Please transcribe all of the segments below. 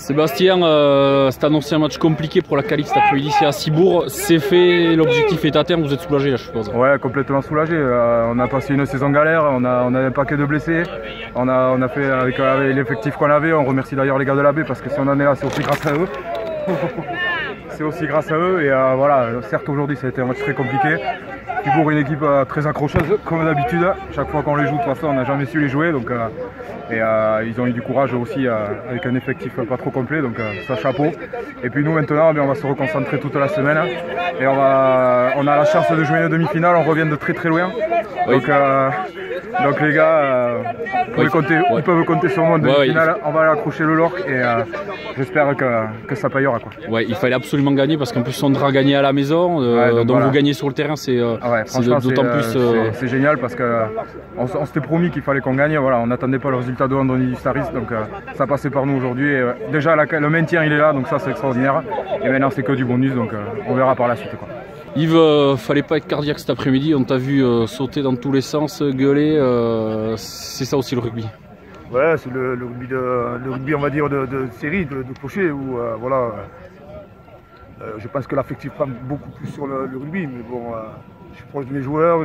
Sébastien, c'est annoncé un match compliqué pour la qualif cet après-midi ici à Cibourg. C'est fait, l'objectif est atteint, vous êtes soulagé là je suppose. Ouais, complètement soulagé. On a passé une saison galère, on a un paquet de blessés. On a fait avec l'effectif qu'on avait, on remercie d'ailleurs les gars de la baie parce que si on en est là c'est aussi grâce à eux. C'est aussi grâce à eux et voilà, certes aujourd'hui ça a été un match très compliqué. Cibourg est une équipe très accrocheuse comme d'habitude. Chaque fois qu'on les joue, de toute façon on n'a jamais su les jouer. Donc, ils ont eu du courage aussi avec un effectif pas trop complet, donc ça chapeau. Et puis nous maintenant on va se reconcentrer toute la semaine et on a la chance de jouer une demi-finale, on revient de très très loin. Oui. Donc les gars, ils peuvent compter sur moi en demi-finale, on va aller accrocher le LORC et j'espère que ça payera quoi. Ouais, il fallait absolument gagner parce qu'en plus on devra gagner à la maison, donc voilà. Vous gagnez sur le terrain, c'est d'autant plus... C'est génial parce qu'on s'était promis qu'il fallait qu'on gagne, voilà, on n'attendait pas le résultat de Androni du Staris, donc ça passait par nous aujourd'hui. Déjà le maintien il est là, donc ça c'est extraordinaire, et maintenant c'est que du bonus, donc on verra par la suite quoi. Yves, fallait pas être cardiaque cet après-midi, on t'a vu sauter dans tous les sens, gueuler, c'est ça aussi le rugby. Ouais, c'est le rugby on va dire de série, de clocher, où voilà, je pense que l'affectif prend beaucoup plus sur le rugby, mais bon, je suis proche de mes joueurs,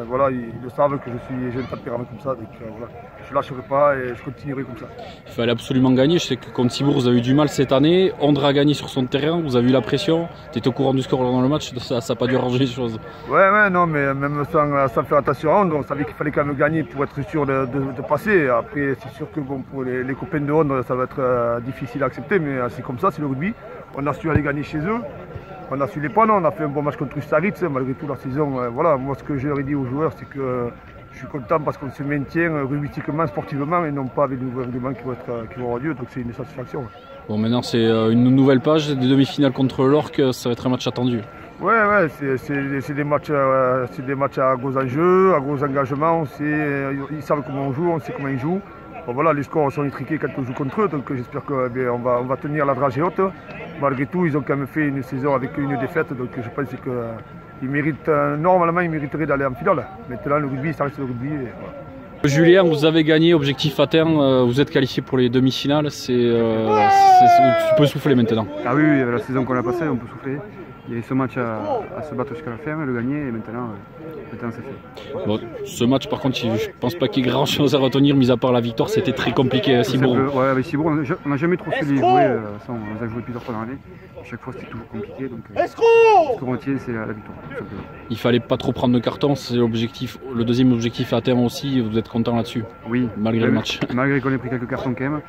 voilà, ils savent que j'ai un tempérament comme ça, donc voilà, je ne lâcherai pas et je continuerai comme ça. Il fallait absolument gagner, je sais que contre Cibourg vous avez eu du mal cette année, Ondra a gagné sur son terrain, vous avez eu la pression, tu étais au courant du score dans le match, ça n'a pas dû arranger les choses. Ouais, non, mais même sans faire attention à Ondra, on savait qu'il fallait quand même gagner pour être sûr de passer. Après, c'est sûr que bon, pour les copains de Ondra, ça va être difficile à accepter, mais c'est comme ça, c'est le rugby. On a su aller gagner chez eux. On a su les prendre, on a fait un bon match contre Staritz, malgré tout la saison. Voilà, moi ce que je leur ai dit aux joueurs, c'est que je suis content parce qu'on se maintient rugbystiquement, sportivement et non pas avec de nouveaux règlements qui vont avoir lieu, donc c'est une satisfaction. Bon, maintenant c'est une nouvelle page, des demi-finales contre l'Orc, ça va être un match attendu. Ouais, c'est des matchs à gros enjeux, à gros engagements, ils savent comment on joue, on sait comment ils jouent. Bon, voilà, les scores sont étriqués quand on joue contre eux, donc j'espère qu'on va tenir la dragée haute. Malgré tout, ils ont quand même fait une saison avec une défaite, donc je pense qu'ils méritent, normalement ils mériteraient d'aller en finale. Maintenant le rugby, ça reste le rugby. Et voilà. Julien, vous avez gagné, objectif atteint, vous êtes qualifié pour les demi-finales, tu peux souffler maintenant. Ah oui, la saison qu'on a passée, on peut souffler. Il y avait ce match à se battre jusqu'à la fin, le gagner, et maintenant c'est fait. Bon, ce match, par contre, je ne pense pas qu'il y ait grand chose à retenir, mis à part la victoire, c'était très compliqué à Cibourg. Ouais, avec Cibourg, on n'a jamais trop su les jouer, on a joué plusieurs fois dans l'année. Chaque fois c'était toujours compliqué, donc ce qu'on retient c'est la victoire. Il fallait pas trop prendre de carton, c'est l'objectif. Le deuxième objectif à terme aussi, vous êtes content là-dessus? Oui, malgré le match. Malgré qu'on ait pris quelques cartons quand même,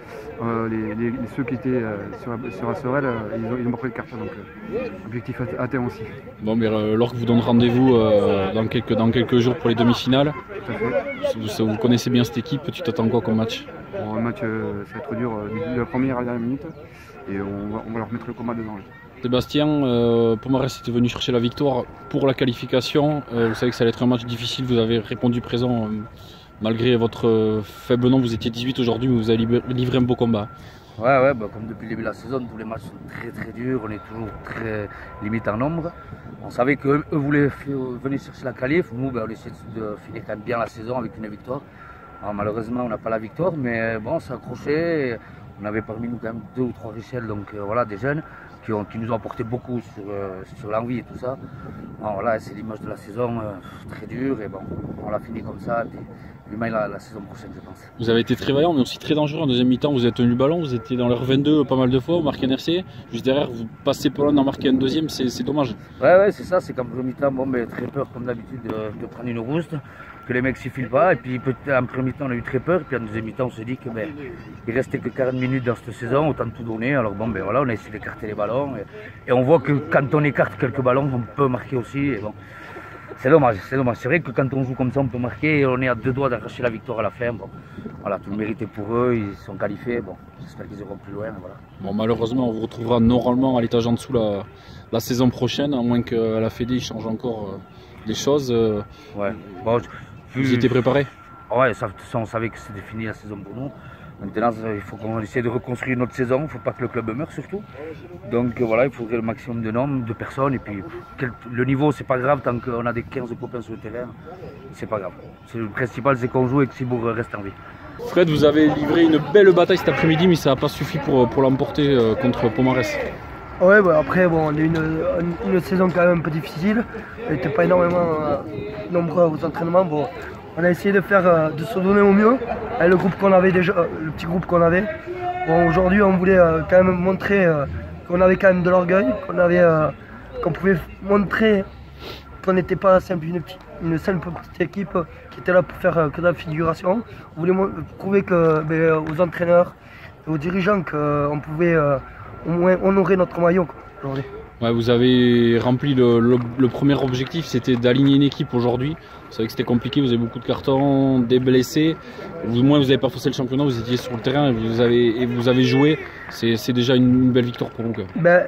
ceux qui étaient sur la Sorel, ils ont pas pris de carton, donc objectif à terme aussi. Bon, mais l'Orc vous donne rendez-vous dans quelques jours pour les demi-finales. Tout à fait. Vous connaissez bien cette équipe, tu t'attends quoi comme match? Bon, un match, ça va être dur de la première à la dernière minute. Et on va leur mettre le combat dedans. Sébastien, Pomarès était venu chercher la victoire pour la qualification. Vous savez que ça allait être un match difficile, vous avez répondu présent. Malgré votre faible nombre, vous étiez 18 aujourd'hui, mais vous avez livré un beau combat. Ouais, comme depuis le début de la saison, tous les matchs sont très très durs, on est toujours très limite en nombre. On savait qu'eux voulaient venir chercher la qualif, nous on essaie de finir quand même bien la saison avec une victoire. Alors, malheureusement on n'a pas la victoire, mais bon, on s'est accroché. On avait parmi nous quand même 2 ou 3 Richel, donc voilà, des jeunes qui nous ont apporté beaucoup sur l'envie et tout ça. Alors, voilà, c'est l'image de la saison, très dure, et bon, on l'a fini comme ça, et puis l'humain la saison prochaine, je pense. Vous avez été très vaillant, mais aussi très dangereux en deuxième mi-temps. Vous avez tenu le ballon, vous étiez dans l'heure 22 pas mal de fois, vous marquez un RC. Juste derrière, vous passez pas loin d'en marquer un deuxième, c'est dommage. Ouais, c'est ça, c'est qu'en premier mi-temps, bon, mais très peur comme d'habitude de prendre une rouste. Que les mecs s'y filent pas, et puis en premier mi-temps on a eu très peur, et puis en deuxième mi-temps on se dit qu'il il restait que 40 minutes dans cette saison, autant tout donner. Alors bon, voilà, on a essayé d'écarter les ballons et on voit que quand on écarte quelques ballons on peut marquer aussi, et bon, c'est dommage. C'est vrai que quand on joue comme ça on peut marquer et on est à 2 doigts d'arracher la victoire à la fin. Bon, voilà, tout le mérite est pour eux, ils sont qualifiés, bon, j'espère qu'ils iront plus loin, voilà. Bon, malheureusement on vous retrouvera normalement à l'étage en dessous la saison prochaine, à moins que la Fédé change encore des choses. Ouais, bon, vous étiez préparé? Ouais, ça, on savait que c'était fini la saison pour nous. Maintenant, il faut qu'on essaie de reconstruire notre saison. Il ne faut pas que le club meure surtout. Donc voilà, il faudrait le maximum de nombre de personnes. Et puis le niveau, c'est pas grave tant qu'on a des 15 copains sur le terrain. C'est pas grave. Le principal, c'est qu'on joue et que Cibourg reste en vie. Fred, vous avez livré une belle bataille cet après-midi, mais ça n'a pas suffi pour l'emporter contre Pomarès. Ouais, bah après, bon, on a eu une saison quand même un peu difficile. On n'était pas énormément nombreux aux entraînements. Bon, on a essayé de se donner au mieux avec le groupe qu'on avait déjà, le petit groupe qu'on avait. Bon, aujourd'hui, on voulait quand même montrer qu'on avait quand même de l'orgueil, qu'on pouvait montrer qu'on n'était pas une simple petite équipe qui était là pour faire que de la figuration. On voulait prouver aux entraîneurs et aux dirigeants qu'on pouvait au moins honorer notre maillot aujourd'hui. Ouais, vous avez rempli le premier objectif, c'était d'aligner une équipe aujourd'hui. Vous savez que c'était compliqué, vous avez beaucoup de cartons, des blessés. Au moins, vous n'avez pas forcé le championnat, vous étiez sur le terrain et vous avez joué. C'est déjà une belle victoire pour vous. Ben,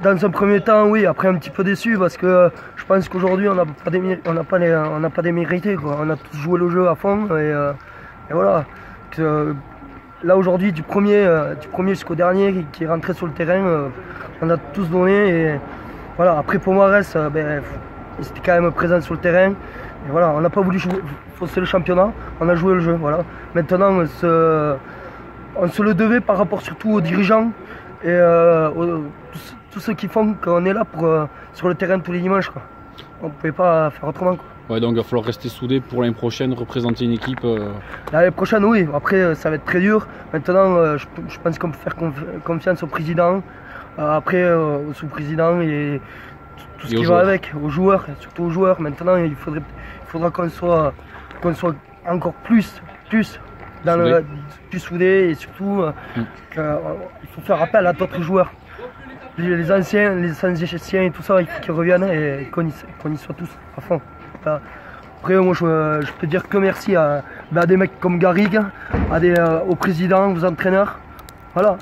dans un premier temps, oui. Après, un petit peu déçu parce que je pense qu'aujourd'hui, on n'a pas démérité. On a tous joué le jeu à fond et voilà. Là aujourd'hui, du premier jusqu'au dernier qui est rentré sur le terrain, on a tous donné. Et voilà. Après Pomarès, ils étaient quand même présents sur le terrain. Et voilà, on n'a pas voulu fausser le championnat, on a joué le jeu. Voilà. Maintenant, on se le devait par rapport surtout aux dirigeants et tous ceux qui font qu'on est là sur le terrain tous les dimanches. Quoi. On ne pouvait pas faire autrement. Quoi. Ouais, donc il va falloir rester soudé pour l'année prochaine, représenter une équipe. L'année prochaine, oui. Après, ça va être très dur. Maintenant, je pense qu'on peut faire confiance au président, après au sous-président et tout ce qui va avec, aux joueurs, surtout aux joueurs. Maintenant, il faudra qu'on soit encore plus soudés et surtout il faut faire appel à d'autres joueurs. Les anciens et tout ça, il faut qu'ils reviennent et qu'on y soit tous à fond. Après, moi, je peux dire que merci à des mecs comme Garrigue, au président, aux entraîneurs. Voilà.